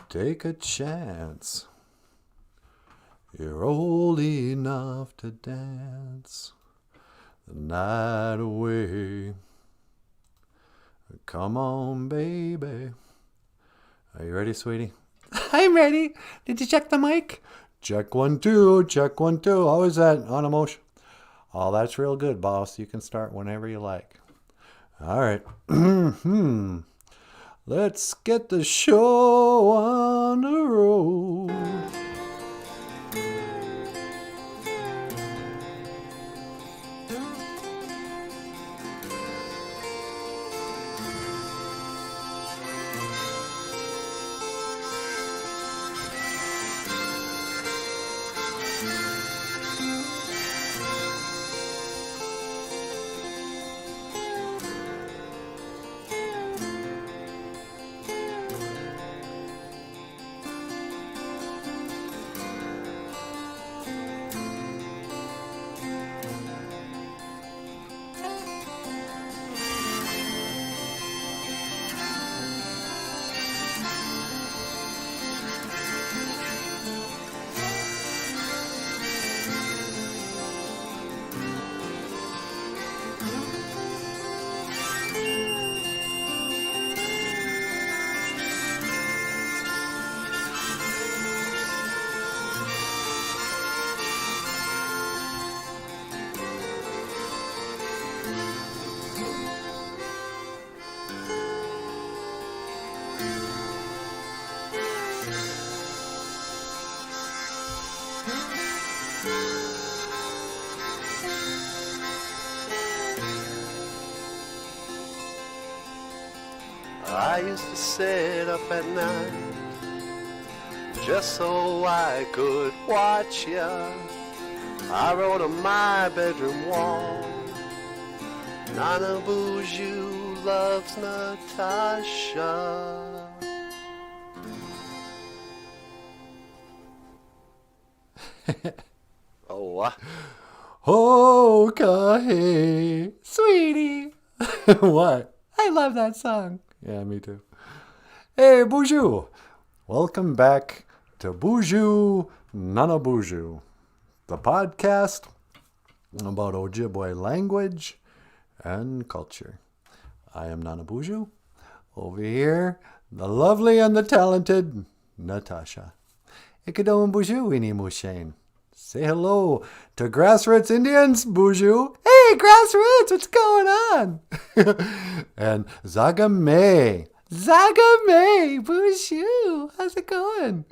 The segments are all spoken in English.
Take a chance. You're old enough to dance the night away. Come on, baby. Are you ready, sweetie? I'm ready. Did you check the mic? Check 1, 2, check 1, 2. How is that on emotion? Oh, that's real good, boss. You can start whenever you like. All right. Let's get the show on the road. I used to sit up at night just so I could watch ya. I wrote on my bedroom wall, Nanaboozhoo loves Natasha. Oh, Okay. Sweetie. What? I love that song. Yeah, me too. Hey, BOOZHOO! Welcome back to BOOZHOO NANABOOZHOO, the podcast about Ojibwe language and culture. I am NANABOOZHOO. Over here, the lovely and the talented Natasha. Ikadon BOOZHOO ini Mushane. Say hello to Grassroots Indians, BOOZHOO. Hey, Grassroots, what's going on? And Zagame. Zagame, BOOZHOO, how's it going?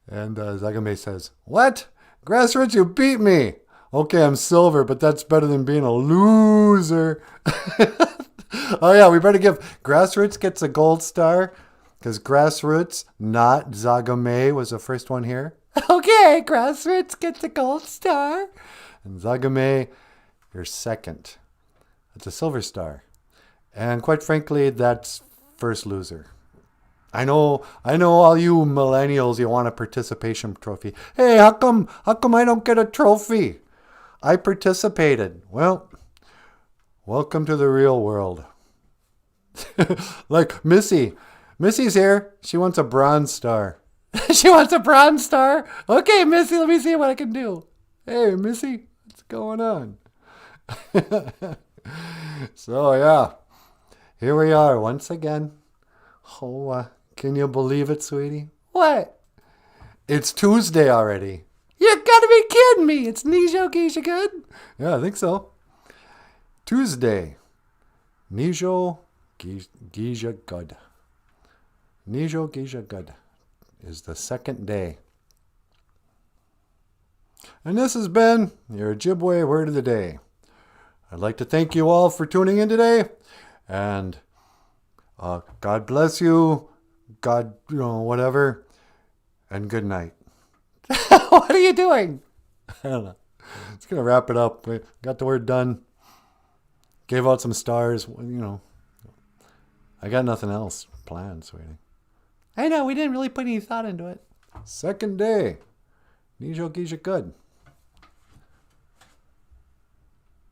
And Zagame says, "What? Grassroots, you beat me. Okay, I'm silver, but that's better than being a loser." Oh yeah, we better give Grassroots gets a gold star because Grassroots, not Zagame, was the first one here. Okay, Grassroots gets a gold star. And Zagame, you're second. It's a silver star. And quite frankly, that's first loser. I know all you millennials, you want a participation trophy. Hey, how come I don't get a trophy? I participated. Well, welcome to the real world. Like Missy's here. She wants a bronze star. She wants a bronze star? Okay, Missy, let me see what I can do. Hey, Missy, what's going on? So, yeah, here we are once again. Oh, can you believe it, sweetie? What? It's Tuesday already. You gotta be kidding me. It's Nijo Geisha Good? Yeah, I think so. Tuesday. Nijo Geisha Good. Nijo Geisha Good is the second day. And this has been your Ojibwe Word of the Day. I'd like to thank you all for tuning in today. And God bless you. God, whatever. And good night. What are you doing? I don't know. It's going to wrap it up. We got the word done. Gave out some stars. I got nothing else planned, sweetie. I know, we didn't really put any thought into it. Second day. Nijo Geisha Good.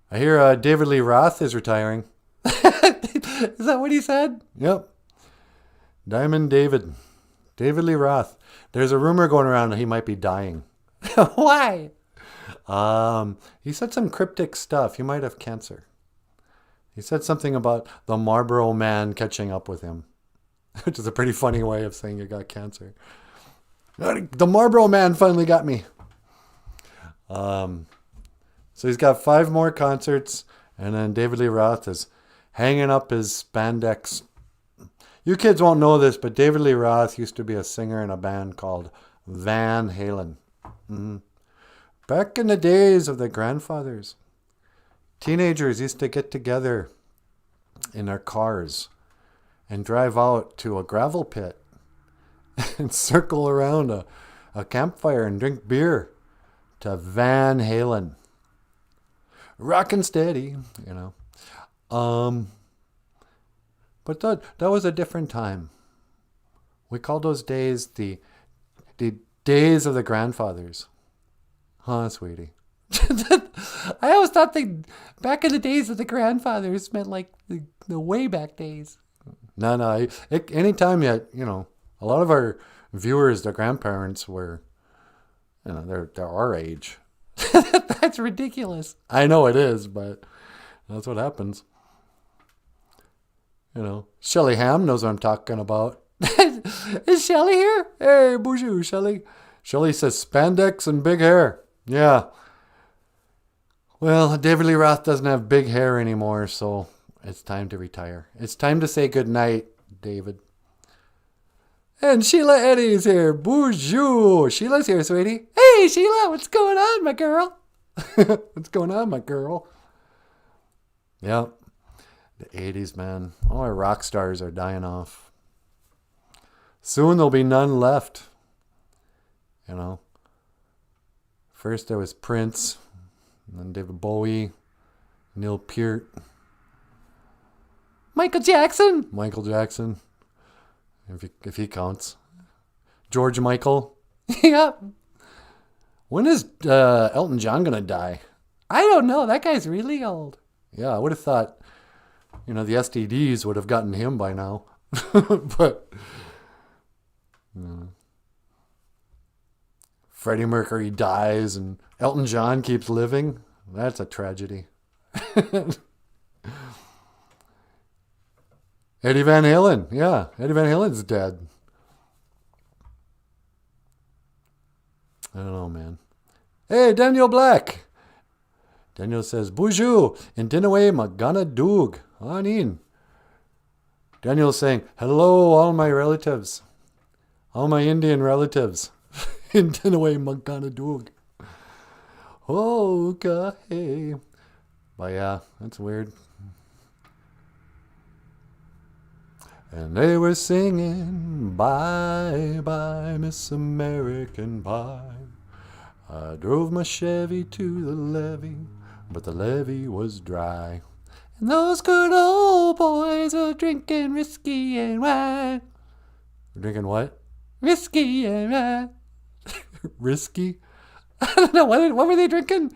I hear David Lee Roth is retiring. Is that what he said? Yep. Diamond David. David Lee Roth. There's a rumor going around that he might be dying. Why? He said some cryptic stuff. He might have cancer. He said something about the Marlboro Man catching up with him, which is a pretty funny way of saying you got cancer. The Marlboro Man finally got me. So he's got 5 more concerts, and then David Lee Roth is hanging up his spandex. You kids won't know this, but David Lee Roth used to be a singer in a band called Van Halen. Back in the days of the grandfathers, teenagers used to get together in their cars and drive out to a gravel pit and circle around a campfire and drink beer to Van Halen. Rockin' steady, you know. But that was a different time. We called those days the days of the grandfathers. Huh, sweetie? I always thought back in the days of the grandfathers meant like the way back days. No. Anytime you know, a lot of our viewers, their grandparents were, you know, they're our age. That's ridiculous. I know it is, but that's what happens. You know, Shelly Ham knows what I'm talking about. Is Shelly here? Hey, BOOZHOO, Shelly. Shelly says spandex and big hair. Yeah. Well, David Lee Roth doesn't have big hair anymore, so it's time to retire. It's time to say goodnight, David. And Sheila Eddy's here. BOOZHOO. Sheila's here, sweetie. Hey, Sheila, what's going on, my girl? What's going on, my girl? Yeah. The 80s, man. All our rock stars are dying off. Soon there'll be none left. You know. First there was Prince, and then David Bowie, Neil Peart, Michael Jackson, if he counts, George Michael. Yep. When is Elton John gonna die? I don't know. That guy's really old. Yeah, I would have thought, you know, the STDs would have gotten him by now, but. Freddie Mercury dies and Elton John keeps living. That's a tragedy. Eddie Van Halen. Yeah, Eddie Van Halen's dead. I don't know, man. Hey, Daniel Black. Daniel says, BOOZHOO, in Dinaway Magana Doog. Anin. Daniel's saying, hello, all my relatives. All my Indian relatives. In Dinaway Magana Doog. Okay. But yeah, that's weird. And they were singing, bye, bye, Miss American Pie. I drove my Chevy to the levee, but the levee was dry. And those good old boys are drinking whiskey and wine. Drinking what? Whiskey and wine. Risky? I don't know. What were they drinking?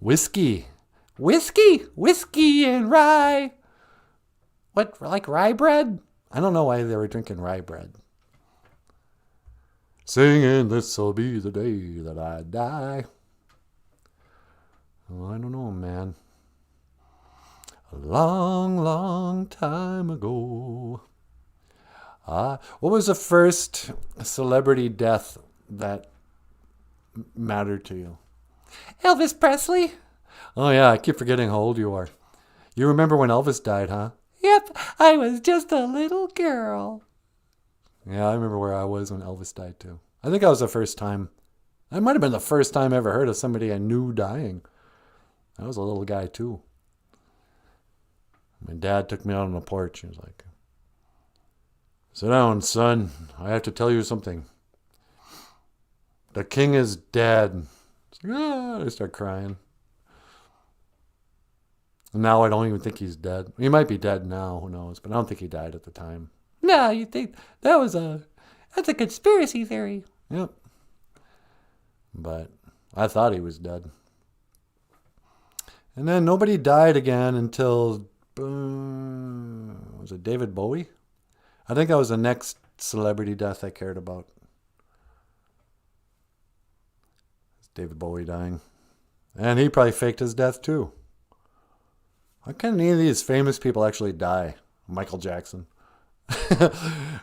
Whiskey. Whiskey and rye. What, like rye bread? I don't know why they were drinking rye bread. Singing, this'll be the day that I die. Oh, I don't know, man. A long, long time ago. What was the first celebrity death that mattered to you? Elvis Presley. Oh, yeah, I keep forgetting how old you are. You remember when Elvis died, huh? Yep, I was just a little girl. Yeah, I remember where I was when Elvis died, too. I think that was the first time. That might have been the first time I ever heard of somebody I knew dying. I was a little guy, too. My dad took me out on the porch. He was like, sit down, son. I have to tell you something. The king is dead. I start crying. Now I don't even think he's dead. He might be dead now, who knows? But I don't think he died at the time. No, you think that's a conspiracy theory. Yep. But I thought he was dead. And then nobody died again until, was it David Bowie? I think that was the next celebrity death I cared about. It's David Bowie dying. And he probably faked his death too. How can any of these famous people actually die? Michael Jackson.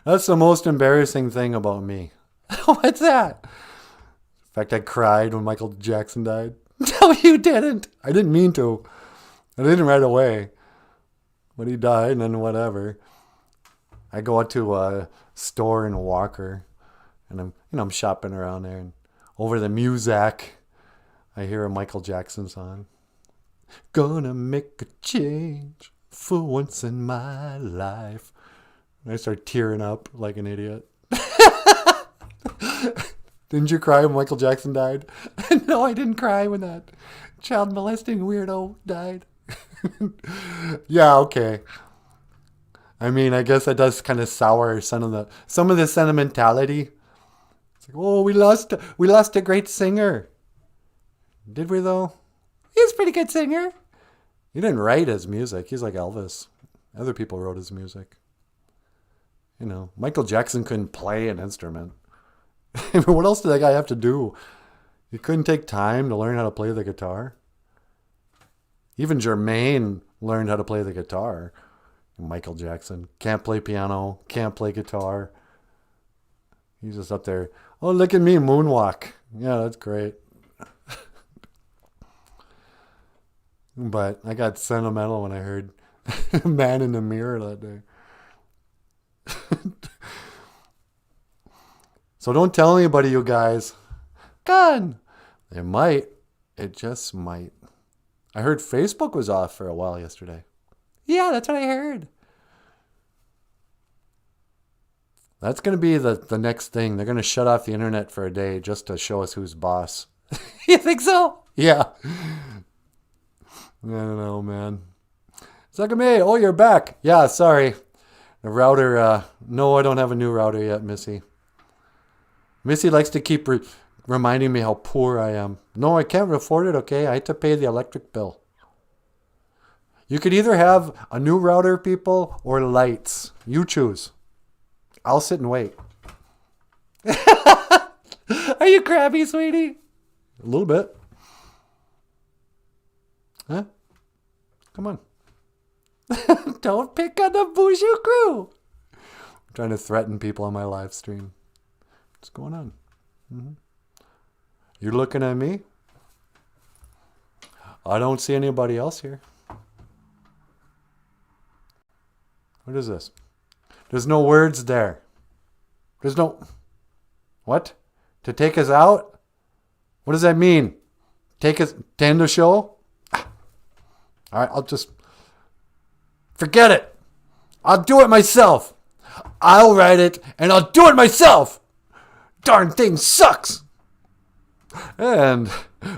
That's the most embarrassing thing about me. What's that? In fact, I cried when Michael Jackson died. No, you didn't. I didn't mean to. I didn't right away. When he died, and then whatever. I go out to a store in Walker, and I'm shopping around there, and over the music, I hear a Michael Jackson song. Gonna make a change for once in my life. And I start tearing up like an idiot. Didn't you cry when Michael Jackson died? No, I didn't cry when that child molesting weirdo died. Yeah, okay. I mean, I guess that does kind of sour some of the sentimentality. It's like, oh, we lost a great singer. Did we though? He's a pretty good singer. He didn't write his music. He's like Elvis. Other people wrote his music. You know, Michael Jackson couldn't play an instrument. What else did that guy have to do? He couldn't take time to learn how to play the guitar. Even Jermaine learned how to play the guitar. Michael Jackson can't play piano, can't play guitar. He's just up there. Oh, look at me moonwalk. Yeah, that's great. But I got sentimental when I heard Man in the Mirror that day. So don't tell anybody, you guys. Gone. It might. It just might. I heard Facebook was off for a while yesterday. Yeah, that's what I heard. That's going to be the next thing. They're going to shut off the internet for a day just to show us who's boss. You think so? Yeah. I don't know, man. Sakame, oh, you're back. Yeah, sorry. The router, no, I don't have a new router yet, Missy. Missy likes to keep reminding me how poor I am. No, I can't afford it, okay? I had to pay the electric bill. You could either have a new router, people, or lights. You choose. I'll sit and wait. Are you crabby, sweetie? A little bit. Huh? Come on. Don't pick on the BOOZHOO crew. I'm trying to threaten people on my live stream. What's going on? Mm-hmm. You're looking at me? I don't see anybody else here. What is this? There's no words there. There's no... What? To take us out? What does that mean? Take us... To end the show? All right, I'll just... Forget it. I'll do it myself. I'll write it, and I'll do it myself. Darn thing sucks. And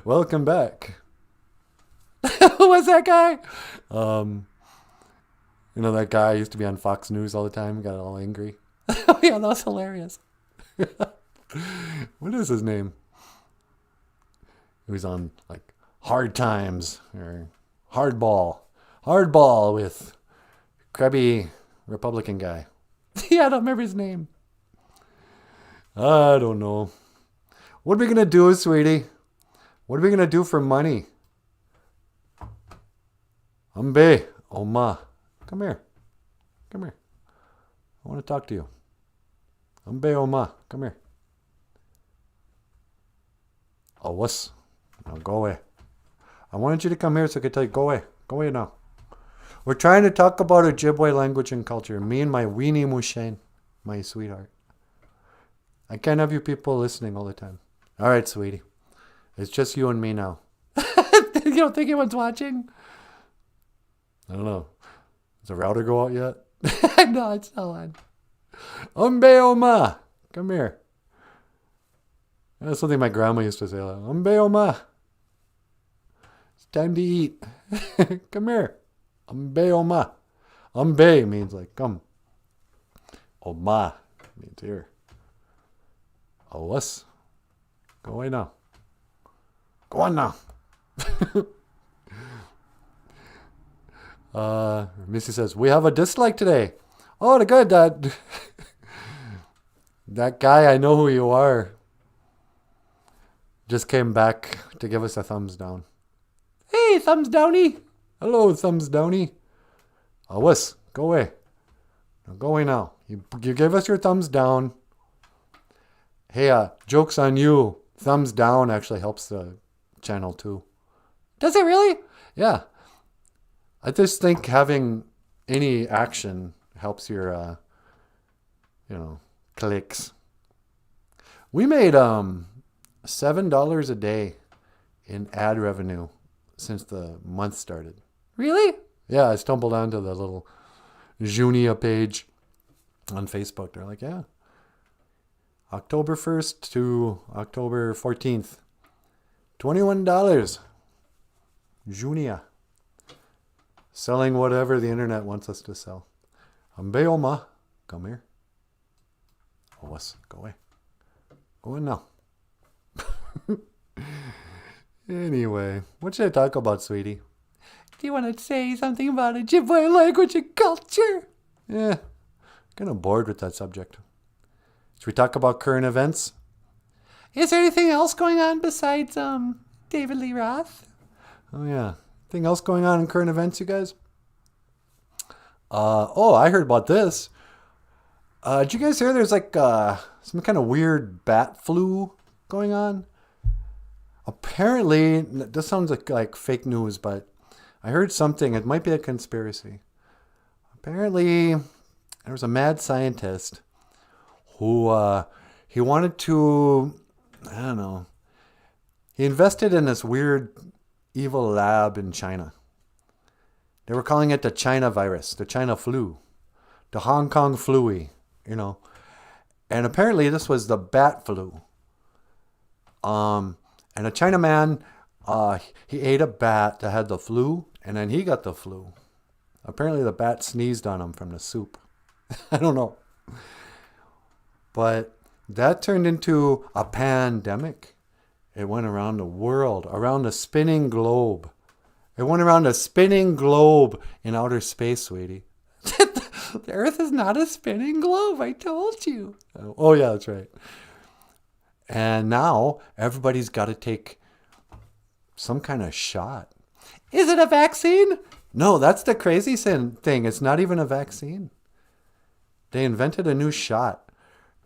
welcome back. Who was that guy? You know that guy used to be on Fox News all the time? He got all angry. Oh, yeah, that was hilarious. What is his name? He was on, like, Hard Times or Hardball. Hardball with crabby Republican guy. Yeah, I don't remember his name. I don't know. What are we going to do, sweetie? What are we going to do for money? Ambe, Oma. Come here. Come here. I want to talk to you. Ambe, Oma. Come here. Oh, what's... Now go away. I wanted you to come here so I could tell you, go away. Go away now. We're trying to talk about Ojibwe language and culture. Me and my weenie Mushane, my sweetheart. I can't have you people listening all the time. All right, sweetie. It's just you and me now. You don't think anyone's watching? I don't know. Does the router go out yet? No, it's still on. Umbe Oma. Come here. That's something my grandma used to say. Like, Umbe Oma. It's time to eat. Come here. Umbe Oma. Umbe means like come. Oma means here. Owas. Go away now. Go on now. Missy says, we have a dislike today. Oh, the good. That guy, I know who you are. Just came back to give us a thumbs down. Hey, thumbs downy. Hello, thumbs downy. Oh, wuss, go away. Now, go away now. You gave us your thumbs down. Hey, joke's on you. Thumbs down actually helps the channel too. Does it really? Yeah. I just think having any action helps your, clicks. We made $7 a day in ad revenue since the month started. Really? Yeah, I stumbled onto the little Junia page on Facebook. They're like, yeah, October 1st to October 14th, $21. Junia. Selling whatever the internet wants us to sell. Ambeoma, come here. Oh, us, go away. Go in now. Anyway, what should I talk about, sweetie? Do you want to say something about Ojibwe language and culture? Yeah, kind of bored with that subject. Should we talk about current events? Is there anything else going on besides David Lee Roth? Oh, yeah. Anything else going on in current events, you guys? I heard about this. Did you guys hear there's like some kind of weird bat flu going on? Apparently, this sounds like fake news, but I heard something. It might be a conspiracy. Apparently, there was a mad scientist who he wanted to, I don't know, he invested in this weird evil lab in China. They were calling it the China virus, the China flu, the Hong Kong flu, And apparently this was the bat flu. And a Chinaman, he ate a bat that had the flu, and then he got the flu. Apparently the bat sneezed on him from the soup. I don't know. But that turned into a pandemic. It went around the world, around the spinning globe. It went around a spinning globe in outer space, sweetie. The Earth is not a spinning globe, I told you. Oh, yeah, that's right. And now everybody's got to take some kind of shot. Is it a vaccine? No, that's the crazy thing. It's not even a vaccine. They invented a new shot.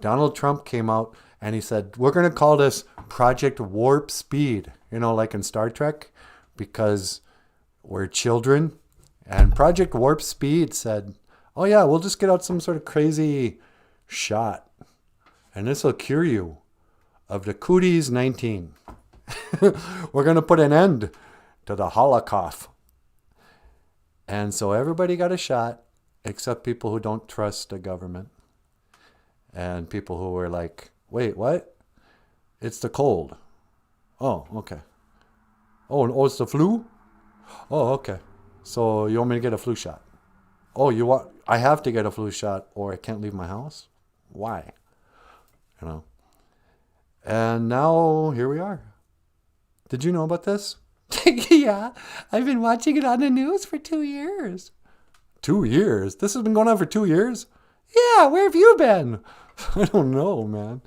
Donald Trump came out and he said, we're going to call this Project Warp Speed, like in Star Trek, because we're children. And Project Warp Speed said, oh yeah, we'll just get out some sort of crazy shot. And this will cure you of the cooties 19. We're going to put an end to the Holocaust. And so everybody got a shot, except people who don't trust the government. And people who were like, wait, what? It's the cold. Oh, okay. Oh, it's the flu? Oh, okay. So you want me to get a flu shot? Oh, I have to get a flu shot or I can't leave my house? Why? And now here we are. Did you know about this? Yeah, I've been watching it on the news for 2 years. 2 years? This has been going on for 2 years? Yeah, where have you been? I don't know, man.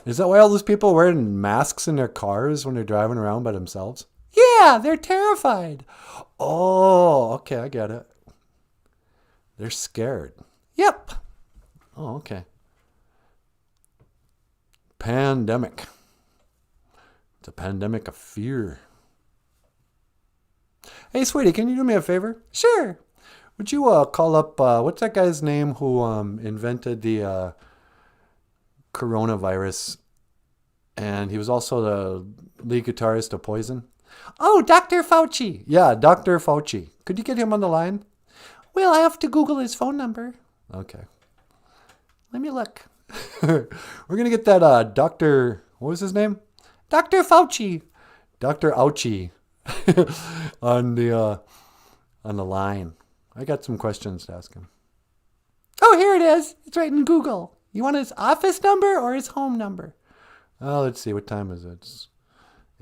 Is that why all those people are wearing masks in their cars when they're driving around by themselves? Yeah, they're terrified. Oh, okay, I get it. They're scared. Yep. Oh, okay. Pandemic. It's a pandemic of fear. Hey, sweetie, can you do me a favor? Sure. Would you call up, what's that guy's name who invented the coronavirus? And he was also the lead guitarist of Poison. Oh, Dr. Fauci. Yeah, Dr. Fauci. Could you get him on the line? Well, I have to Google his phone number. Okay. Let me look. We're going to get that Dr. What was his name? Dr. Fauci. Dr. Ouchie on the line. I got some questions to ask him. Oh, here it is. It's right in Google. You want his office number or his home number? Let's see. What time is it? It's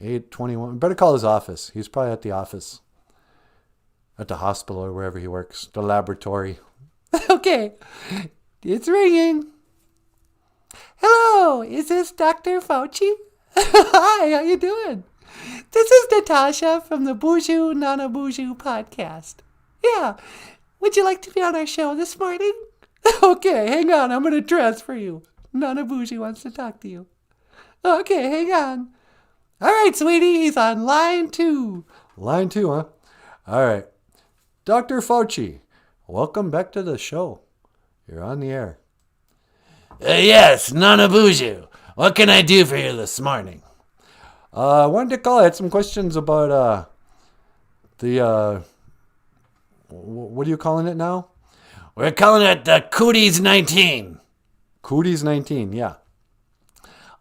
8:21. Better call his office. He's probably at the office. At the hospital or wherever he works. The laboratory. Okay. It's ringing. Hello, is this Dr. Fauci? Hi, how you doing? This is Natasha from the BOOZHOO NANABOOZHOO podcast. Yeah, would you like to be on our show this morning? Okay, hang on, I'm going to transfer you. NANABOOZHOO wants to talk to you. Okay, hang on. All right, sweetie, he's on line 2. Line 2, huh? All right. Dr. Fauci, welcome back to the show. You're on the air. Yes, NANABOOZHOO. What can I do for you this morning? I wanted to call. I had some questions about what are you calling it now? We're calling it the Cooties 19. Cooties 19, yeah.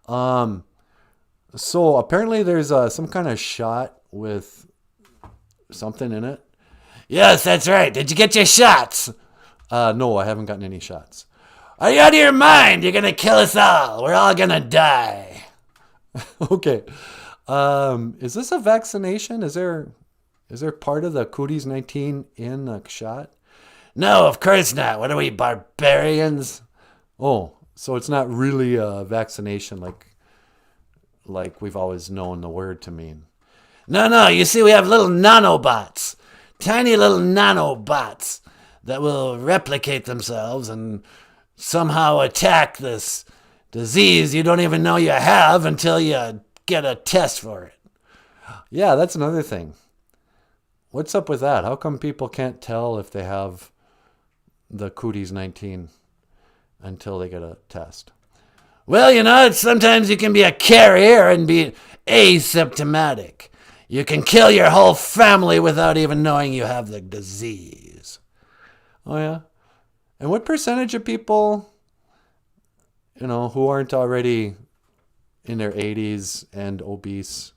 So apparently there's some kind of shot with something in it. Yes, that's right. Did you get your shots? No, I haven't gotten any shots. Are you out of your mind? You're going to kill us all. We're all going to die. Okay. Is this a vaccination? Is there part of the Cooties 19 in the shot? No, of course not. What are we, barbarians? Oh, so it's not really a vaccination like we've always known the word to mean. No. You see, we have little nanobots. Tiny little nanobots that will replicate themselves and somehow attack this disease you don't even know you have until you get a test for it. Yeah, that's another thing. What's up with that? How come people can't tell if they have the Cooties 19 until they get a test? Well, sometimes you can be a carrier and be asymptomatic. You can kill your whole family without even knowing you have the disease. Oh, yeah? And what percentage of people, who aren't already in their 80s and obese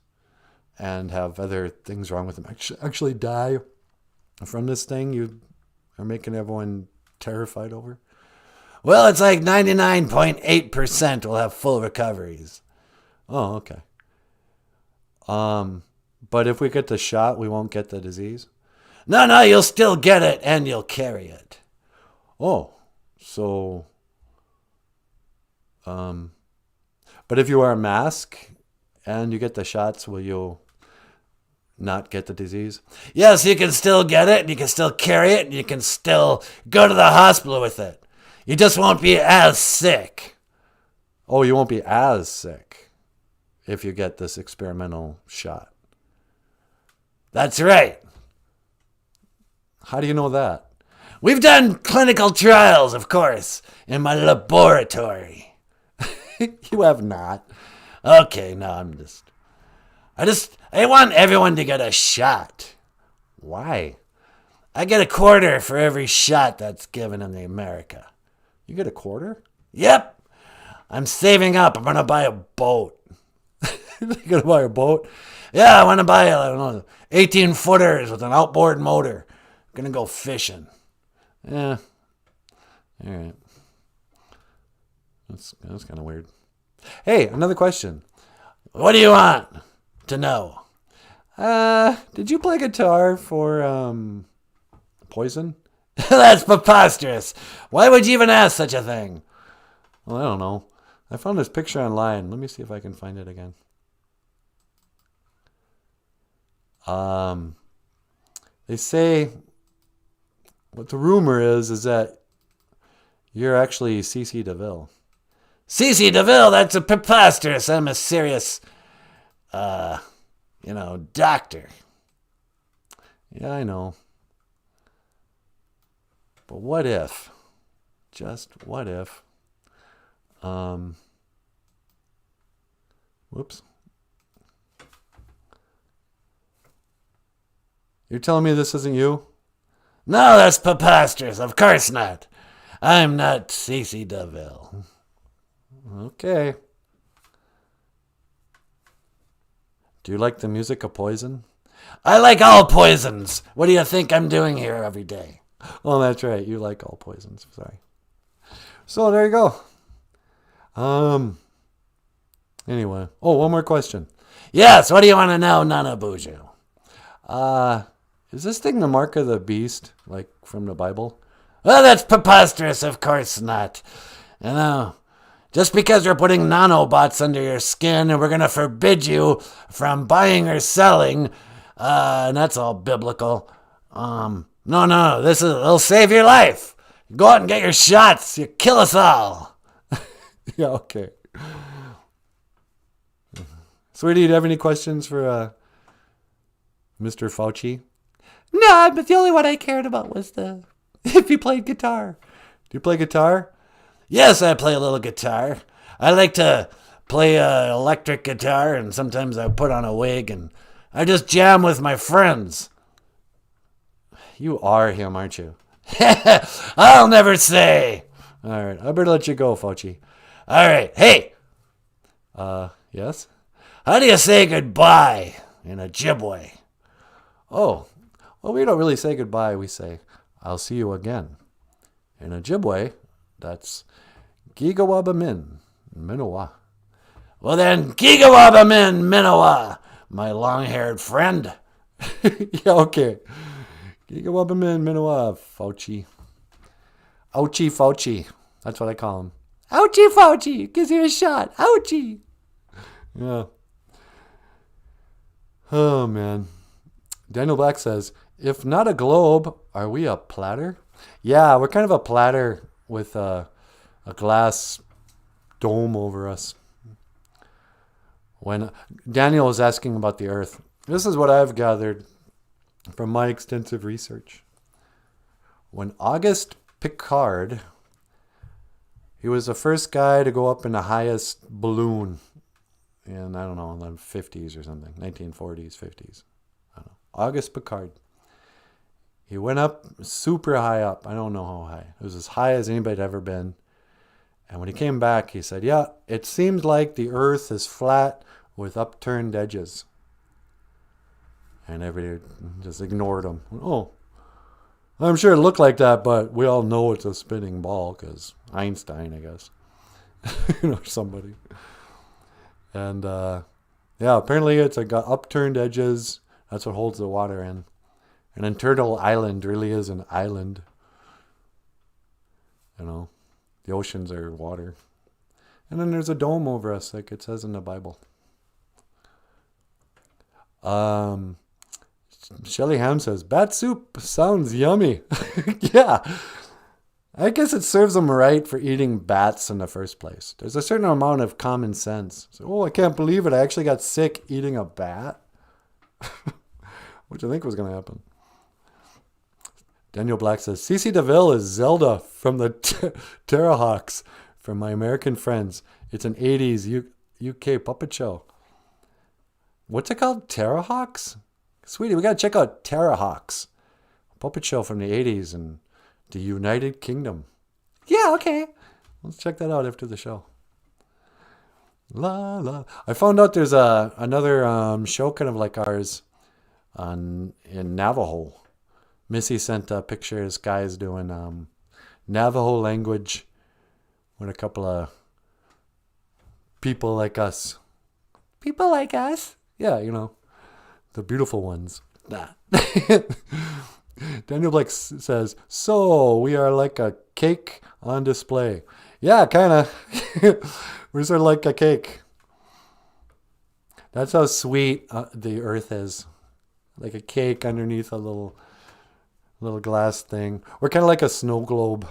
and have other things wrong with them actually die from this thing you are making everyone terrified over? Well, it's like 99.8% will have full recoveries. Oh, okay. But if we get the shot, we won't get the disease? No, you'll still get it and you'll carry it. Oh, so, but if you wear a mask and you get the shots, will you not get the disease? Yes, you can still get it and you can still carry it and you can still go to the hospital with it. You just won't be as sick. Oh, you won't be as sick if you get this experimental shot. That's right. How do you know that? We've done clinical trials, of course, in my laboratory. You have not. Okay, no, I want everyone to get a shot. Why? I get $0.25 for every shot that's given in America. You get $0.25? Yep. I'm saving up. I'm going to buy a boat. You're going to buy a boat? Yeah, I want to buy, 18-footers with an outboard motor. I'm going to go fishing. Yeah. All right. That's kind of weird. Hey, another question. What do you want to know? Did you play guitar for Poison? That's preposterous. Why would you even ask such a thing? Well, I don't know. I found this picture online. Let me see if I can find it again. They say what the rumor is that you're actually C.C. DeVille. C.C. DeVille, that's a preposterous. I'm a serious, doctor. Yeah, I know. But what if? Just what if? Whoops. You're telling me this isn't you? No, that's preposterous. Of course not. I'm not C.C. DeVille. Okay. Do you like the music of Poison? I like all poisons. What do you think I'm doing here every day? Oh, that's right. You like all poisons. Sorry. So there you go. Anyway. Oh, one more question. Yes, what do you want to know, NANABOOZHOO? Is this thing the mark of the beast, like from the Bible? Well, that's preposterous. Of course not. Just because we're putting nanobots under your skin and we're going to forbid you from buying or selling, and that's all biblical. No, it'll save your life. Go out and get your shots. You kill us all. Yeah, okay. Sweetie, do you have any questions for Mr. Fauci? No, but the only one I cared about was if he played guitar. Do you play guitar? Yes, I play a little guitar. I like to play electric guitar, and sometimes I put on a wig, and I just jam with my friends. You are him, aren't you? I'll never say. All right, I better let you go, Fauci. All right, hey. Yes? How do you say goodbye in Ojibwe? Oh, well, we don't really say goodbye. We say, I'll see you again. In Ojibwe, that's Gigawabamin, Minowa. Well then, Gigawabamin, Minowa, my long-haired friend. Yeah, okay. Gigawabamin, Minowa, Fauci. Ouchie Fauci. That's what I call him. Ouchie Fauci, gives you a shot. Ouchie. Yeah. Oh, man. Daniel Black says, if not a globe, are we a platter? Yeah, we're kind of a platter with a glass dome over us. When Daniel was asking about the Earth, this is what I've gathered from my extensive research. When Auguste Piccard, he was the first guy to go up in the highest balloon in, I don't know, in the 50s or something, 1940s, 50s. I don't know. Auguste Piccard. He went up super high up. I don't know how high. It was as high as anybody had ever been. And when he came back, he said, yeah, it seems like the Earth is flat with upturned edges. And everybody just ignored him. Oh, I'm sure it looked like that, but we all know it's a spinning ball because Einstein, I guess. Or somebody. And yeah, apparently it's got upturned edges. That's what holds the water in. And then Turtle Island really is an island. You know, the oceans are water. And then there's a dome over us, like it says in the Bible. Shelly Ham says, bat soup sounds yummy. Yeah. I guess it serves them right for eating bats in the first place. There's a certain amount of common sense. So, oh, I can't believe it. I actually got sick eating a bat. What do you think was going to happen? Daniel Black says, Cece DeVille is Zelda from the Terrahawks from my American friends. It's an 80s UK puppet show. What's it called? Terrahawks? Sweetie, we got to check out Terrahawks. A puppet show from the 80s in the United Kingdom. Yeah, okay. Let's check that out after the show. La la. I found out there's another show kind of like ours in Navajo. Missy sent a picture. This guy's doing Navajo language with a couple of people like us. People like us? Yeah, you know, the beautiful ones. Nah. Daniel Blake says, so we are like a cake on display. Yeah, kind of. We're sort of like a cake. That's how sweet the earth is. Like a cake underneath a little glass thing. We're kind of like a snow globe.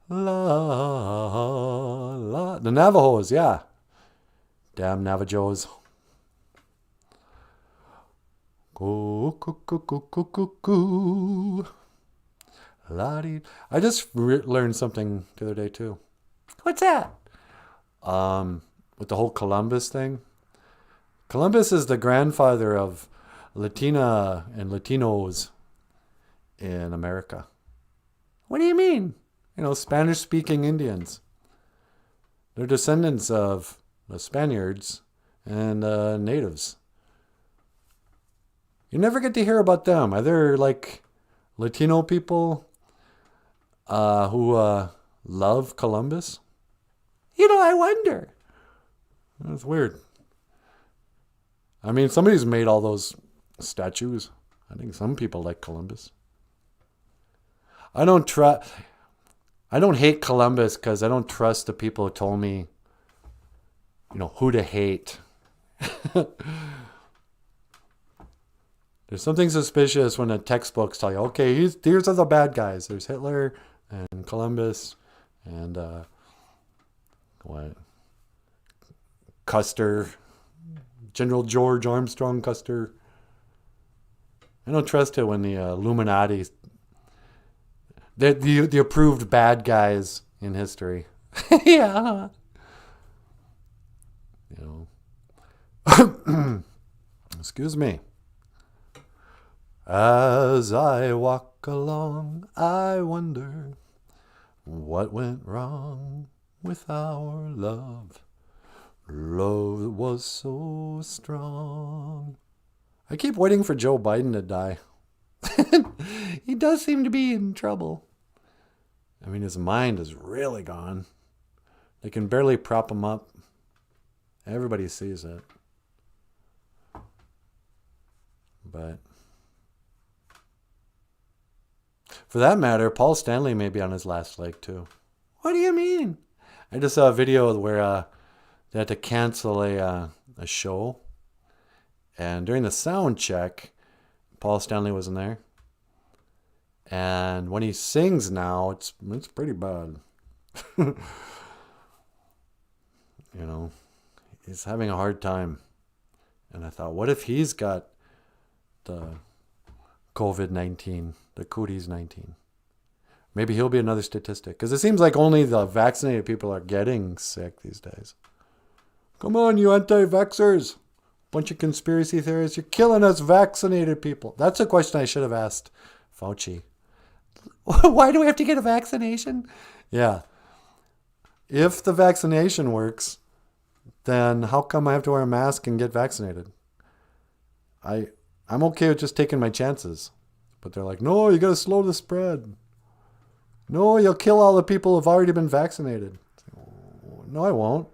La, la. The Navajos, yeah. Damn Navajos. Go, go, go, go, go, go, go. La-dee. I just learned something the other day, too. What's that? With the whole Columbus thing. Columbus is the grandfather of Latina and Latinos in America. What do you mean? You know, Spanish-speaking Indians. They're descendants of the Spaniards and natives. You never get to hear about them. Are there, like, Latino people who love Columbus? You know, I wonder. That's weird. I mean, somebody's made all those statues. I think some people like Columbus. I don't try. I don't hate Columbus because I don't trust the people who told me, who to hate. There's something suspicious when the textbooks tell you, okay, here's are the bad guys. There's Hitler and Columbus and Custer, General George Armstrong Custer. I don't trust it when the Illuminati, the approved bad guys in history. Yeah. Excuse me. As I walk along, I wonder what went wrong with our love. Love was so strong. I keep waiting for Joe Biden to die. He does seem to be in trouble. I mean, his mind is really gone. They can barely prop him up. Everybody sees it. But for that matter, Paul Stanley may be on his last leg too. What do you mean? I just saw a video where they had to cancel a show. And during the sound check, Paul Stanley wasn't there. And when he sings now, it's pretty bad. He's having a hard time. And I thought, what if he's got the COVID-19, the Cooties-19? Maybe he'll be another statistic. Because it seems like only the vaccinated people are getting sick these days. Come on, you anti-vaxxers. Bunch of conspiracy theorists. You're killing us vaccinated people. That's a question I should have asked Fauci. Why do we have to get a vaccination? Yeah. If the vaccination works, then how come I have to wear a mask and get vaccinated? I'm okay with just taking my chances. But they're like, no, you got to slow the spread. No, you'll kill all the people who've already been vaccinated. No, I won't.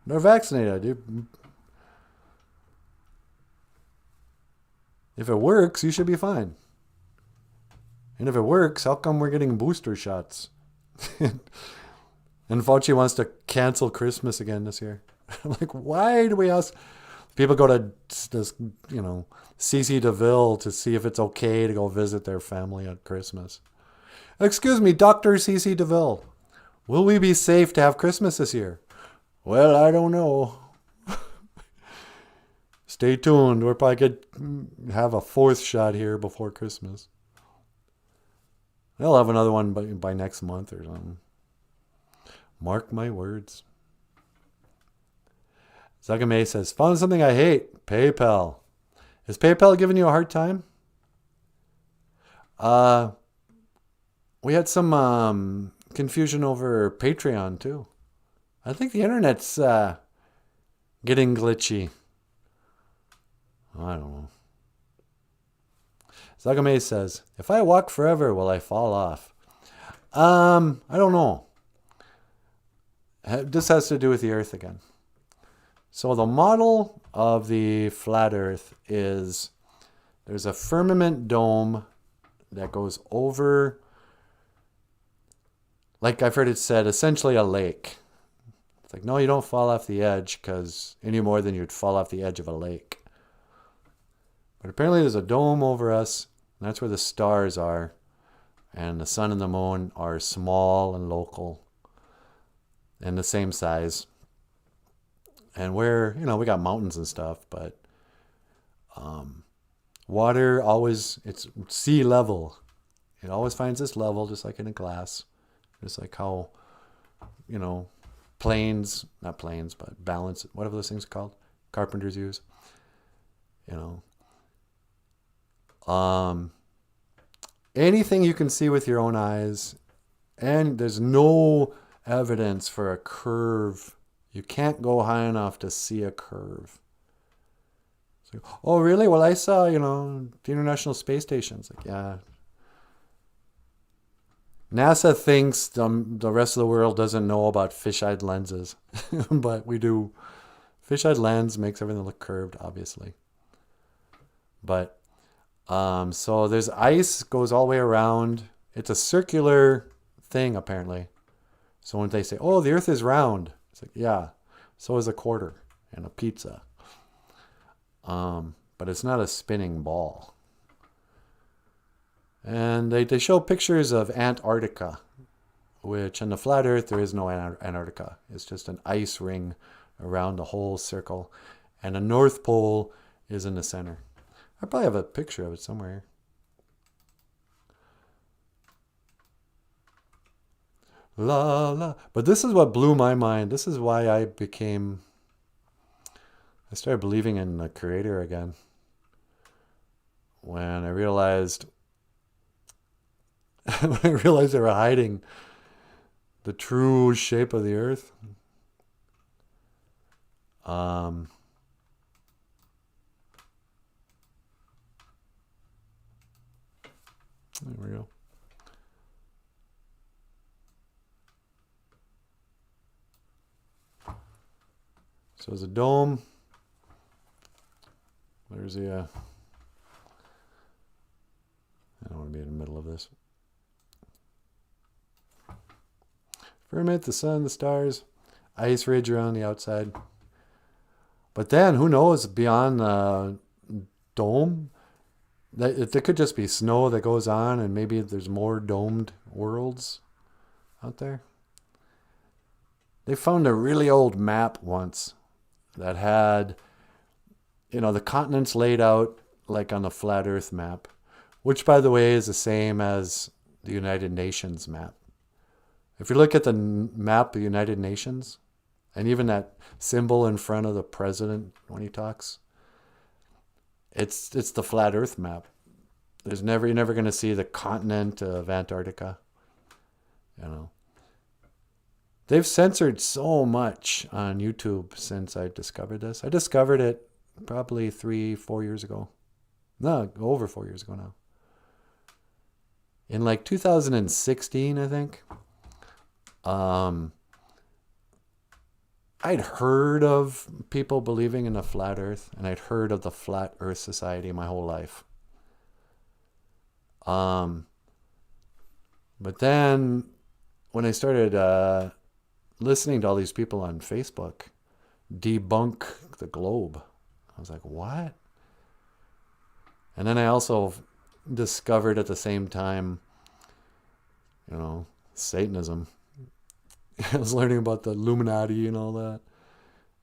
They're vaccinated. If it works, you should be fine. And if it works, how come we're getting booster shots? And Fauci wants to cancel Christmas again this year. I'm like, why do we ask? People go to this, CC DeVille to see if it's okay to go visit their family at Christmas. Excuse me, Dr. CC DeVille, will we be safe to have Christmas this year? Well, I don't know. Stay tuned. We'll probably could have a fourth shot here before Christmas. They'll have another one by next month or something. Mark my words. Zagame says, found something I hate. PayPal. Is PayPal giving you a hard time? We had some confusion over Patreon too. I think the internet's getting glitchy. I don't know. Zagame says, if I walk forever, will I fall off? I don't know. This has to do with the Earth again. So the model of the flat Earth is there's a firmament dome that goes over, like I've heard it said, essentially a lake. It's like, no, you don't fall off the edge because any more than you'd fall off the edge of a lake. But apparently there's a dome over us, and that's where the stars are. And the sun and the moon are small and local and the same size. And we're, we got mountains and stuff, but water always, it's sea level. It always finds this level, just like in a glass. Just like how, planes, not planes, but balance, whatever those things are called, carpenters use. Anything you can see with your own eyes, and there's no evidence for a curve. You can't go high enough to see a curve. So, oh, really? Well, I saw, the International Space Station. It's like, yeah. NASA thinks the rest of the world doesn't know about fisheye lenses, but we do. Fisheye lens makes everything look curved, obviously. But so there's ice goes all the way around. It's a circular thing, apparently. So when they say, oh, the earth is round, it's like, yeah, so is a quarter and a pizza. But it's not a spinning ball. And they show pictures of Antarctica, which on the flat earth, there is no Antarctica. It's just an ice ring around the whole circle. And the North Pole is in the center. I probably have a picture of it somewhere. La la. But this is what blew my mind. This is why I started believing in the Creator again. When I realized they were hiding the true shape of the earth. There we go. So there's a dome. There's the, I don't want to be in the middle of this. Firmament, the sun, the stars, ice ridge around the outside. But then, who knows, beyond the dome, there could just be snow that goes on, and maybe there's more domed worlds out there. They found a really old map once that had, the continents laid out like on a flat earth map, which, by the way, is the same as the United Nations map. If you look at the map of the United Nations, and even that symbol in front of the president when he talks, it's the flat earth map. You're never going to see the continent of Antarctica. They've censored so much on YouTube since I discovered this. I discovered it probably 3-4 years ago. No, over 4 years ago now. In like 2016, I think. I'd heard of people believing in a flat earth, and I'd heard of the Flat Earth Society my whole life. But then when I started listening to all these people on Facebook debunk the globe, I was like, what? And then I also discovered at the same time, Satanism. I was learning about the Illuminati and all that,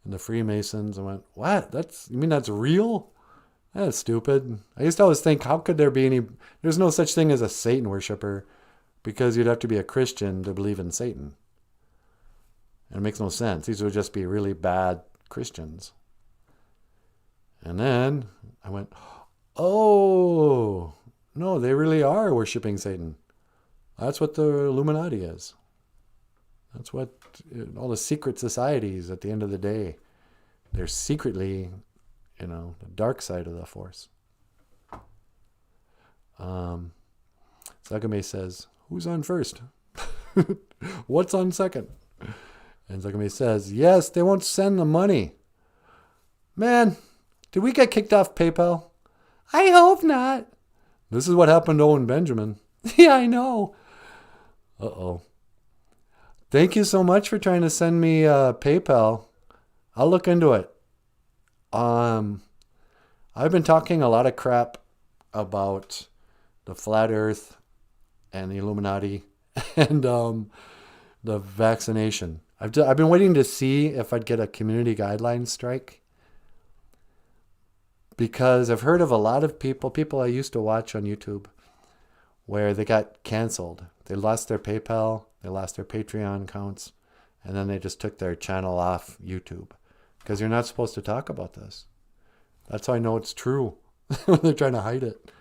and the Freemasons. I went, what? You mean that's real? That's stupid. I used to always think, how could there be there's no such thing as a Satan worshiper, because you'd have to be a Christian to believe in Satan. And it makes no sense. These would just be really bad Christians. And then I went, oh, no, they really are worshiping Satan. That's what the Illuminati is. That's what all the secret societies, at the end of the day, they're secretly, the dark side of the force. Sakame says, who's on first? What's on second? And Sakame says, yes, they won't send the money. Man, did we get kicked off PayPal? I hope not. This is what happened to Owen Benjamin. Yeah, I know. Uh-oh. Thank you so much for trying to send me PayPal. I'll look into it. I've been talking a lot of crap about the flat earth and the Illuminati and the vaccination. I've been waiting to see if I'd get a community guidelines strike, because I've heard of a lot of people I used to watch on YouTube, where they got canceled. They lost their PayPal, they lost their Patreon accounts, and then they just took their channel off YouTube, because you're not supposed to talk about this. That's how I know it's true. They're trying to hide it.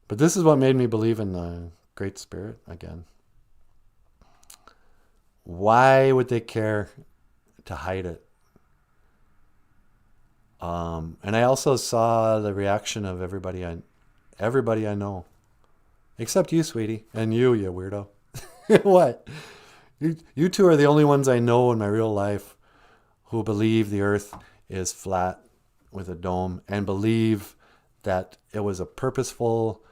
But this is what made me believe in the Great Spirit again. Why would they care to hide it? And I also saw the reaction of everybody I know. Except you, sweetie. And you weirdo. What? You two are the only ones I know in my real life who believe the earth is flat with a dome, and believe that it was a purposeful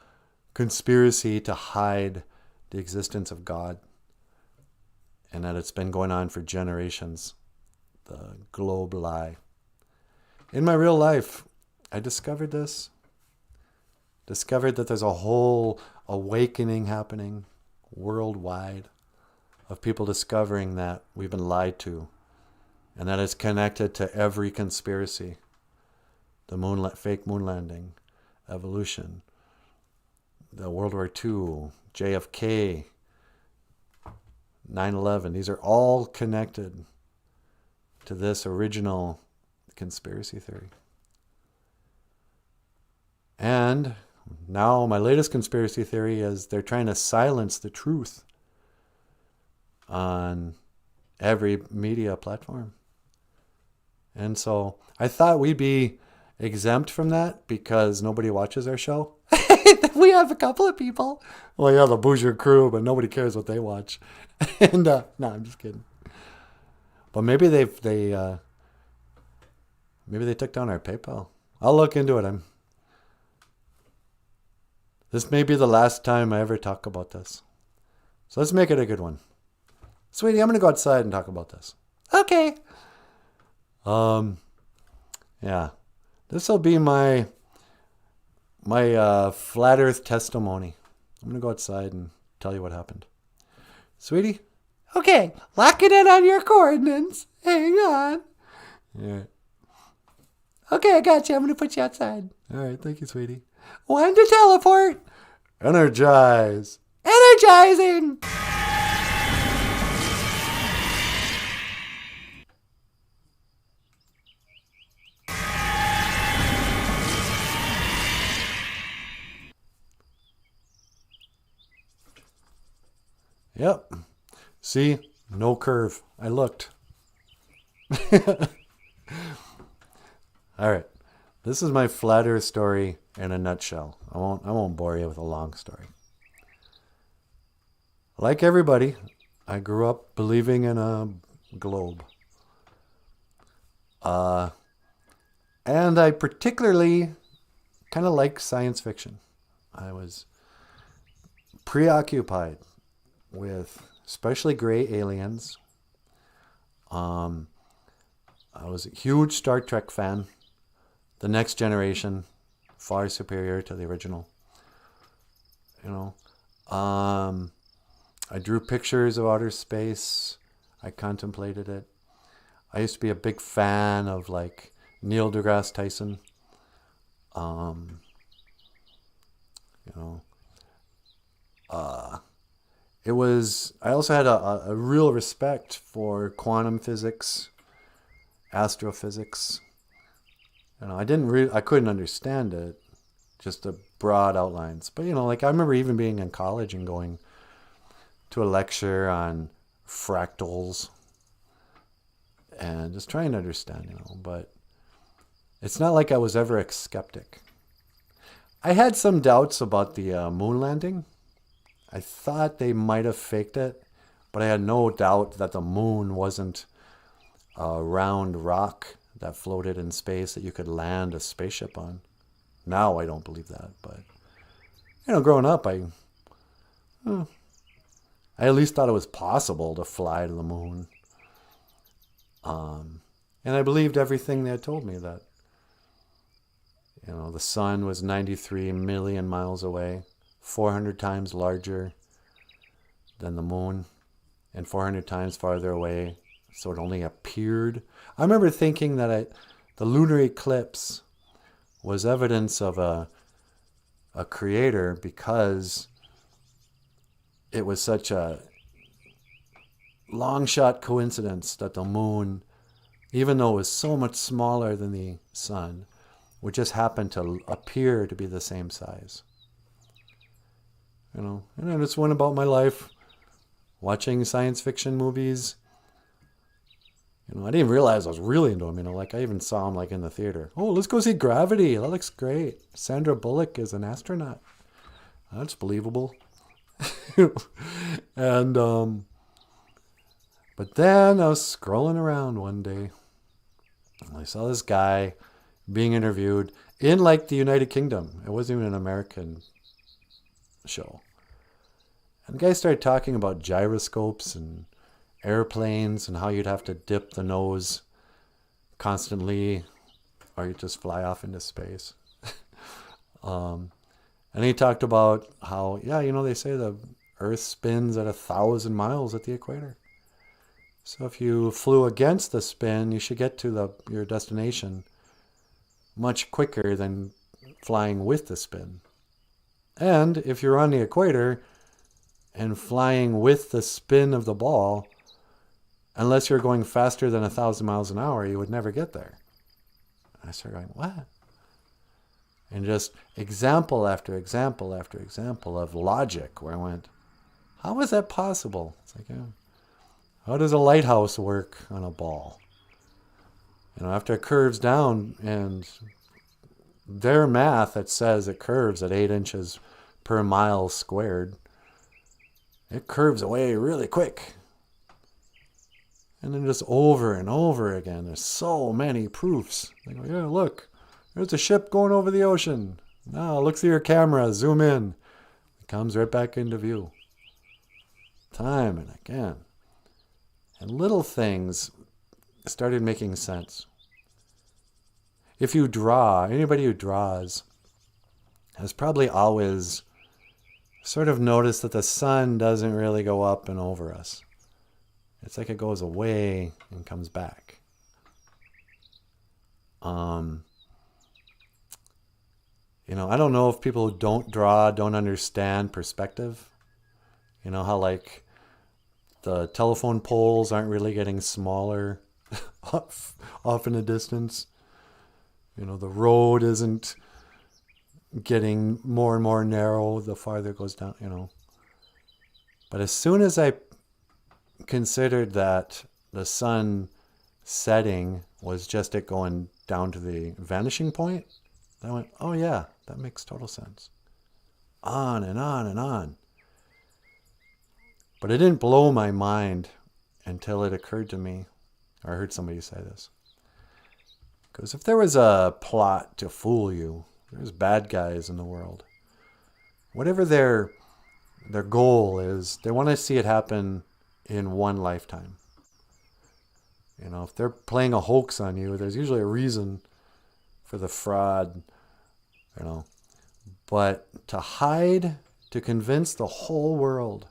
conspiracy to hide the existence of God. and that it's been going on for generations. The globe lie. In my real life, I discovered this. Discovered that there's a whole awakening happening worldwide of people discovering that we've been lied to, and that it's connected to every conspiracy. The fake moon landing, evolution, the World War II, JFK, 9/11. These are all connected to this original conspiracy theory. And now my latest conspiracy theory is they're trying to silence the truth on every media platform. And so I thought we'd be exempt from that because nobody watches our show. We have a couple of people. Well, yeah, the BOOZHOO crew, but nobody cares what they watch. And no, I'm just kidding. But maybe they took down our PayPal. I'll look into it. This may be the last time I ever talk about this. So let's make it a good one. Sweetie, I'm going to go outside and talk about this. Okay. Yeah. This will be my flat earth testimony. I'm going to go outside and tell you what happened. Sweetie? Okay. Lock it in on your coordinates. Hang on. Yeah. Okay, I got you. I'm going to put you outside. All right. Thank you, sweetie. When to teleport. Energize. Energizing. Yep. See? No curve. I looked. All right. This is my flat earth story in a nutshell. I won't bore you with a long story. Like everybody, I grew up believing in a globe. And I particularly kind of like science fiction. I was preoccupied with especially gray aliens. I was a huge Star Trek fan. The Next Generation, far superior to the original. I drew pictures of outer space. I contemplated it. I used to be a big fan of like Neil deGrasse Tyson. I also had a real respect for quantum physics, astrophysics. I couldn't understand it, just the broad outlines. But I remember even being in college and going to a lecture on fractals and just trying to understand, but it's not like I was ever a skeptic. I had some doubts about the moon landing. I thought they might have faked it, but I had no doubt that the moon wasn't a round rock that floated in space that you could land a spaceship on. Now I don't believe that, but growing up, I at least thought it was possible to fly to the moon. And I believed everything they had told me, that the sun was 93 million miles away, 400 times larger than the moon, and 400 times farther away, so it only appeared. I remember thinking that the lunar eclipse was evidence of a creator because it was such a long shot coincidence that the moon, even though it was so much smaller than the sun, would just happen to appear to be the same size. And I just went about my life watching science fiction movies. I didn't even realize I was really into them. I even saw them in the theater. Oh, let's go see Gravity. That looks great. Sandra Bullock is an astronaut. That's believable. And but then I was scrolling around one day, and I saw this guy being interviewed in the United Kingdom. It wasn't even an American show. And the guy started talking about gyroscopes and airplanes and how you'd have to dip the nose constantly or you just fly off into space. And he talked about how, they say the Earth spins at 1,000 miles at the equator. So if you flew against the spin, you should get to your destination much quicker than flying with the spin. And if you're on the equator and flying with the spin of the ball, unless you're going faster than 1,000 miles an hour, you would never get there. I started going, what? And just example after example after example of logic where I went, how is that possible? It's like, how does a lighthouse work on a ball? After it curves down, and their math that says it curves at 8 inches per mile squared, it curves away really quick. And then just over and over again, there's so many proofs. They go, look, there's a ship going over the ocean. Now look through your camera, zoom in. It comes right back into view. Time and again. And little things started making sense. If you draw, anybody who draws has probably always sort of noticed that the sun doesn't really go up and over us. It's like it goes away and comes back. I don't know if people who don't draw don't understand perspective. How like the telephone poles aren't really getting smaller off in the distance. The road isn't getting more and more narrow the farther it goes down, But as soon as I considered that the sun setting was just it going down to the vanishing point, I went, oh yeah, that makes total sense. On and on and on. But it didn't blow my mind until it occurred to me, or I heard somebody say this. Because if there was a plot to fool you, there's bad guys in the world. Whatever their goal is, they want to see it happen in one lifetime. If they're playing a hoax on you, there's usually a reason for the fraud, But to hide, to convince the whole world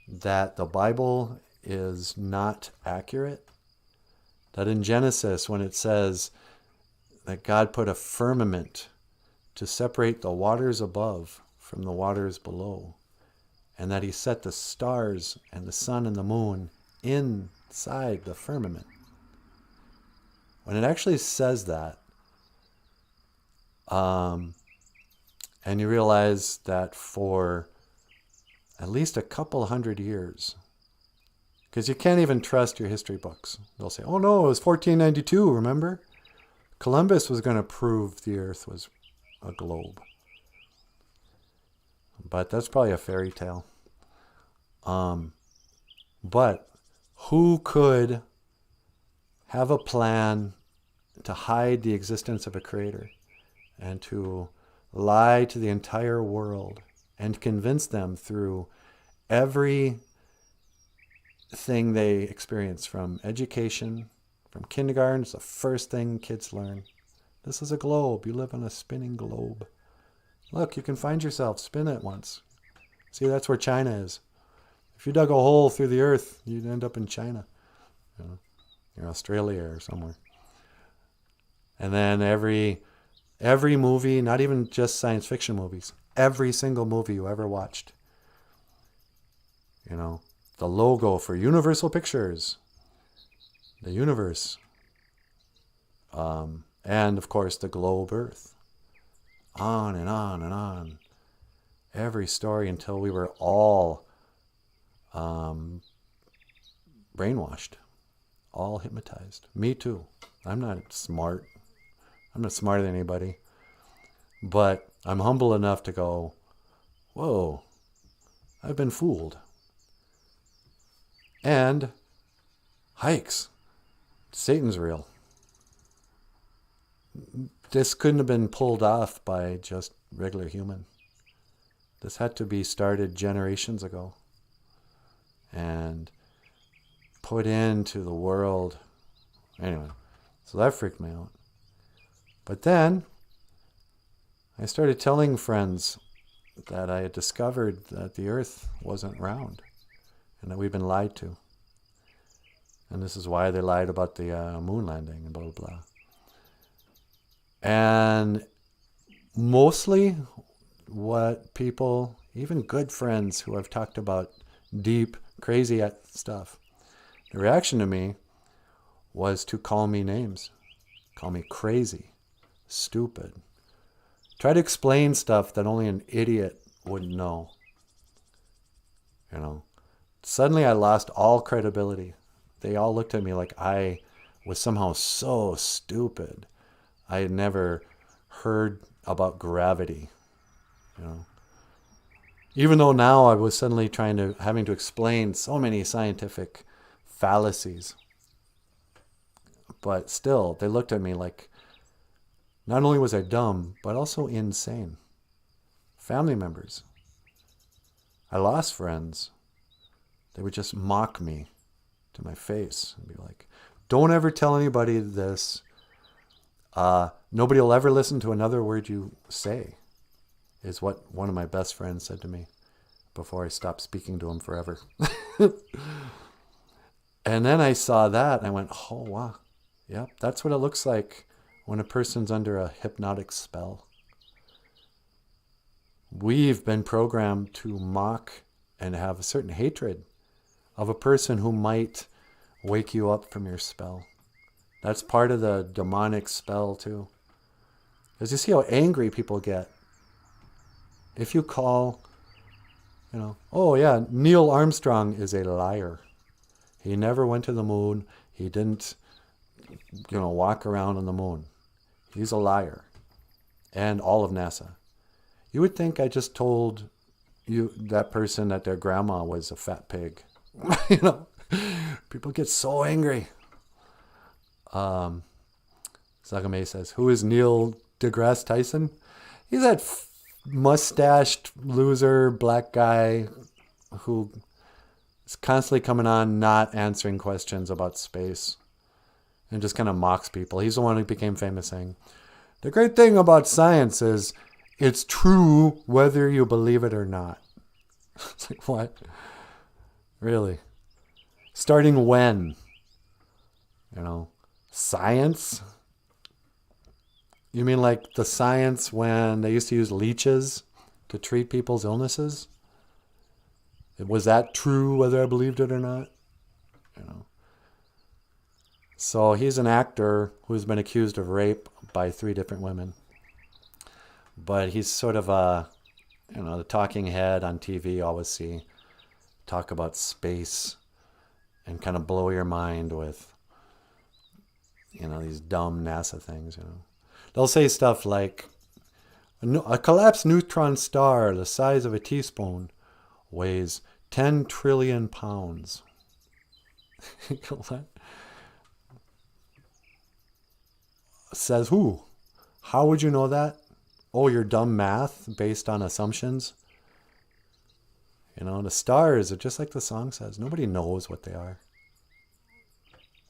that the Bible is not accurate, that in Genesis, when it says that God put a firmament to separate the waters above from the waters below, and that he set the stars and the sun and the moon inside the firmament. When it actually says that, and you realize that for at least a couple hundred years, because you can't even trust your history books. They'll say, oh no, it was 1492, remember? Columbus was going to prove the earth was a globe. But that's probably a fairy tale. But who could have a plan to hide the existence of a creator and to lie to the entire world and convince them through every thing they experience, from education, from kindergarten? It's the first thing kids learn. This is a globe. You live on a spinning globe. Look, you can find yourself. Spin it once. See, that's where China is. If you dug a hole through the earth, you'd end up in China, or Australia or somewhere. And then every movie, not even just science fiction movies, every single movie you ever watched, the logo for Universal Pictures, the universe, and of course the globe Earth. On and on and on. Every story until we were all brainwashed, all hypnotized. Me too. I'm not smart. I'm not smarter than anybody. But I'm humble enough to go, whoa, I've been fooled. And hikes. Satan's real. This couldn't have been pulled off by just regular human. This had to be started generations ago. And put into the world. Anyway, so that freaked me out. But then I started telling friends that I had discovered that the earth wasn't round and that we've been lied to. And this is why they lied about the moon landing and blah, blah, blah. And mostly what people, even good friends who I've talked about deep, crazy stuff, the reaction to me was to call me names. Call me crazy, stupid. Try to explain stuff that only an idiot would know. You know, suddenly I lost all credibility. They all looked at me like I was somehow so stupid. I had never heard about gravity, you know. Even though now I was suddenly having to explain so many scientific fallacies. But still, they looked at me like not only was I dumb, but also insane. Family members. I lost friends. They would just mock me to my face and be like, don't ever tell anybody this. Nobody will ever listen to another word you say, is what one of my best friends said to me before I stopped speaking to him forever. And then I saw that and I went, oh, wow. Yep, that's what it looks like when a person's under a hypnotic spell. We've been programmed to mock and have a certain hatred of a person who might wake you up from your spell. That's part of the demonic spell too. Because you see how angry people get. If you call, you know, oh yeah, Neil Armstrong is a liar. He never went to the moon. He didn't, you know, walk around on the moon. He's a liar. And all of NASA. You would think I just told that person that their grandma was a fat pig. You know, people get so angry. Sagame says, who is Neil deGrasse Tyson? He's that mustached loser black guy who is constantly coming on not answering questions about space and just kind of mocks people. He's the one who became famous saying, the great thing about science is it's true whether you believe it or not. It's like, what? Really? Starting when? You know, science? You mean like the science when they used to use leeches to treat people's illnesses? Was that true whether I believed it or not? You know. So he's an actor who's been accused of rape by 3 different women. But he's sort of a, you know, the talking head on TV. Always see talk about space and kind of blow your mind with, you know, these dumb NASA things, you know. They'll say stuff like, a collapsed neutron star the size of a teaspoon weighs 10 trillion pounds. What? Says who? How would you know that? Oh, your dumb math based on assumptions? You know, the stars are just like the song says. Nobody knows what they are.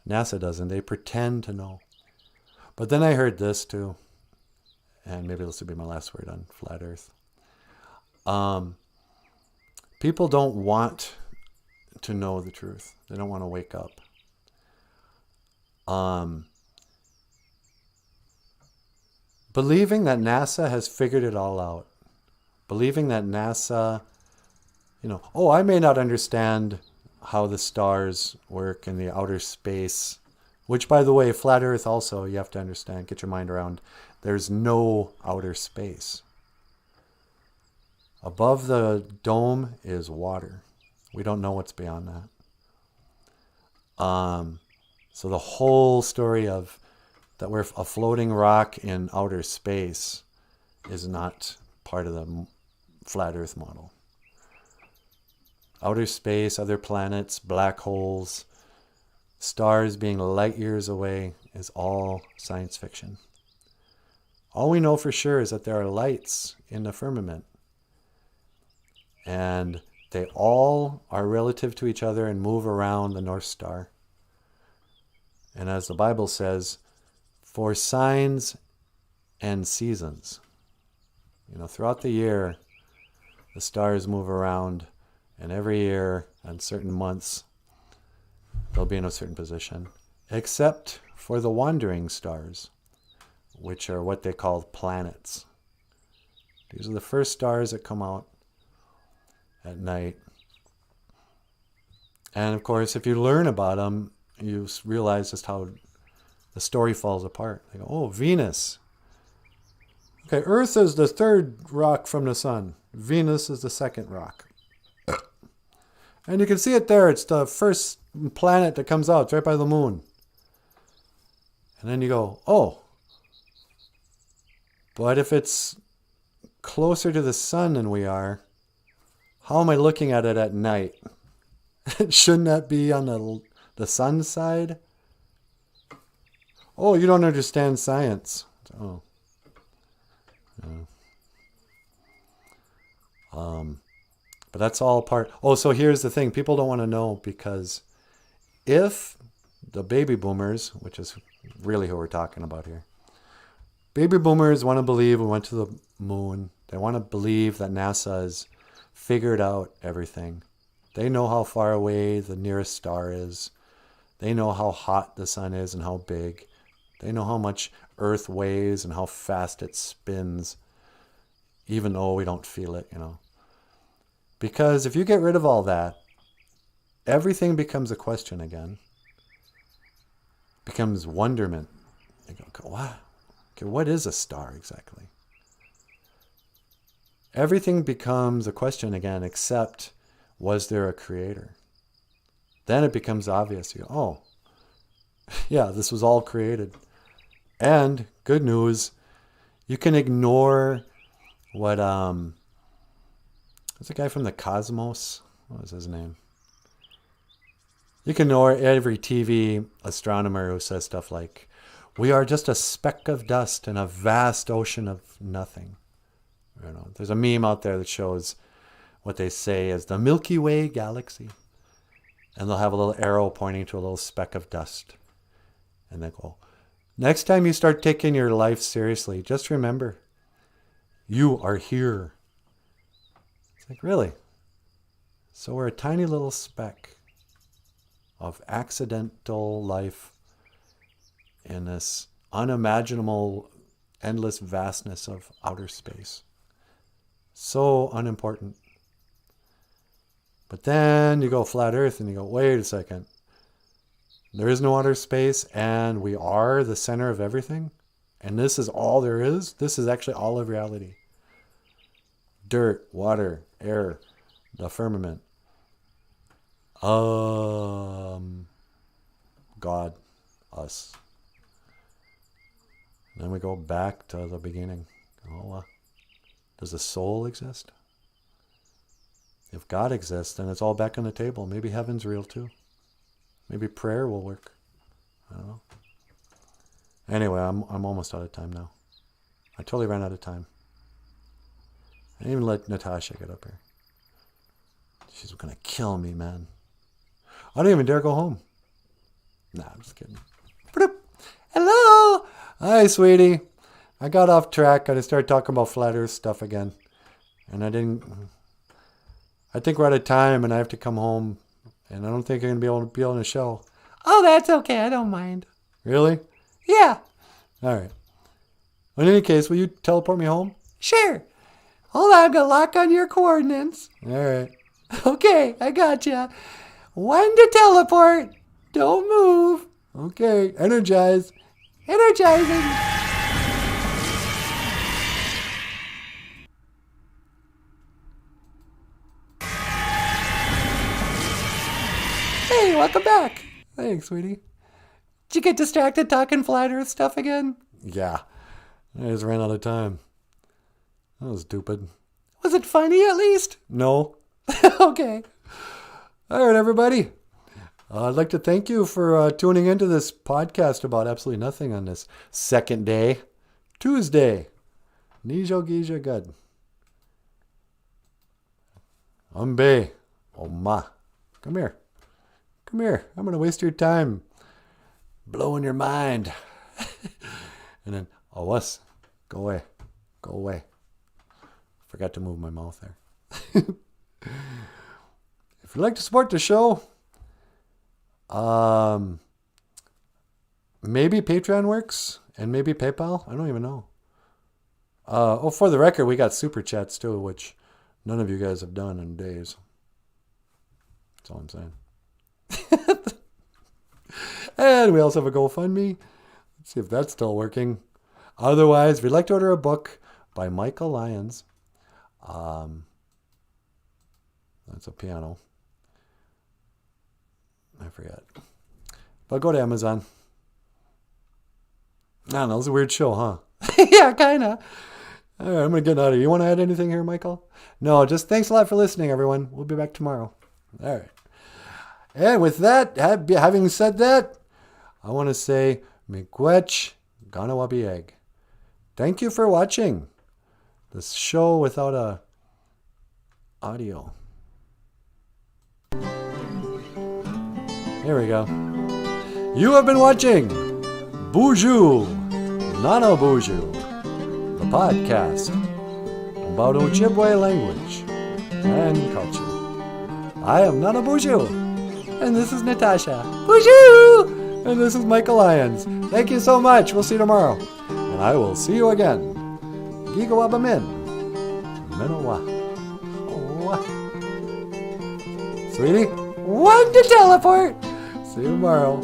NASA doesn't. They pretend to know. But then I heard this too. And maybe this will be my last word on flat earth. People don't want to know the truth. They don't want to wake up. Believing that NASA has figured it all out. Believing that NASA, you know, oh, I may not understand how the stars work in the outer space, which, by the way, flat earth also, you have to understand, get your mind around, there's no outer space. Above the dome is water. We don't know what's beyond that. So the whole story of that we're a floating rock in outer space is not part of the flat earth model. Outer space, other planets, black holes, stars being light years away is all science fiction. All we know for sure is that there are lights in the firmament. And they all are relative to each other and move around the North Star. And as the Bible says, for signs and seasons. Throughout the year, the stars move around, and every year, on certain months, they'll be in a certain position, except for the wandering stars, which are what they call planets. These are the first stars that come out at night. And of course, if you learn about them, you realize just how the story falls apart. They go, oh, Venus. Okay, Earth is the third rock from the sun. Venus is the second rock. And you can see it there. It's the first planet that comes out. It's right by the moon. And then you go, oh. But if it's closer to the sun than we are, how am I looking at it at night? Shouldn't that be on the sun side? Oh, you don't understand science. Oh. But that's all part. Oh, so here's the thing. People don't want to know, because if the baby boomers, which is really who we're talking about here, baby boomers want to believe we went to the moon. They want to believe that NASA has figured out everything. They know how far away the nearest star is. They know how hot the sun is and how big. They know how much Earth weighs and how fast it spins, even though we don't feel it, Because if you get rid of all that, everything becomes a question again. Becomes wonderment. You go, wow. Okay, what is a star exactly? Everything becomes a question again, except, was there a creator? Then it becomes obvious. You go, oh, yeah, this was all created. And good news, you can ignore what there's a guy from the Cosmos. What was his name? You can ignore every TV astronomer who says stuff like, we are just a speck of dust in a vast ocean of nothing. There's a meme out there that shows what they say is the Milky Way galaxy. And they'll have a little arrow pointing to a little speck of dust. And they go, next time you start taking your life seriously, just remember, you are here. It's like, really? So we're a tiny little speck of accidental life in this unimaginable, endless vastness of outer space. So unimportant. But then you go flat Earth and you go, wait a second. There is no outer space and we are the center of everything? And this is all there is? This is actually all of reality. Dirt, water, air, the firmament. God, us. And then we go back to the beginning. Oh, does the soul exist? If God exists, then it's all back on the table. Maybe heaven's real too. Maybe prayer will work. I don't know. Anyway, I'm almost out of time now. I totally ran out of time. I didn't even let Natasha get up here. She's going to kill me, man. I don't even dare go home. Nah, I'm just kidding. Hello? Hi, sweetie. I got off track and I started talking about flat earth stuff again. And I think we're out of time and I have to come home. And I don't think I'm going to be able to be on the show. Oh, that's okay. I don't mind. Really? Yeah, All right. In any case, will you teleport me home? sure. Hold on, I'm going to lock on your coordinates. All right. Okay, I gotcha. When to teleport. Don't move. Okay. Energize. Energizing. Hey, welcome back. Thanks, sweetie. Did you get distracted talking flat earth stuff again? Yeah. I just ran out of time. That was stupid. Was it funny at least? No. Okay. All right, everybody. I'd like to thank you for tuning into this podcast about absolutely nothing on this second day, Tuesday. Nijo Gija Gud. Umbe. Oma. Come here. Come here. I'm going to waste your time blowing your mind. And then, Awas. Go away. Go away. Forgot to move my mouth there. If you'd like to support the show, maybe Patreon works and maybe PayPal. I don't even know. For the record, we got super chats too, which none of you guys have done in days. That's all I'm saying. And we also have a GoFundMe. Let's see if that's still working. Otherwise, if you'd like to order a book by Michael Lyons, that's a piano. I forget. But go to Amazon. I don't know. It's a weird show, huh? Yeah, kind of. All right, I'm going to get out of here. You want to add anything here, Michael? No, just thanks a lot for listening, everyone. We'll be back tomorrow. All right. And with that, having said that, I want to say, miigwech ganawabieg. Thank you for watching this show without a audio. Here we go. You have been watching BOOZHOO NANABOOZHOO, the podcast about Ojibwe language and culture. I am NANABOOZHOO, And this is Natasha. BOOZHOO, and this is Michael Lyons. Thank you so much. We'll see you tomorrow, and I will see you again. Gigawabamin, Menowa. Sweetie, One to teleport. see you tomorrow.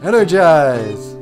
Energize.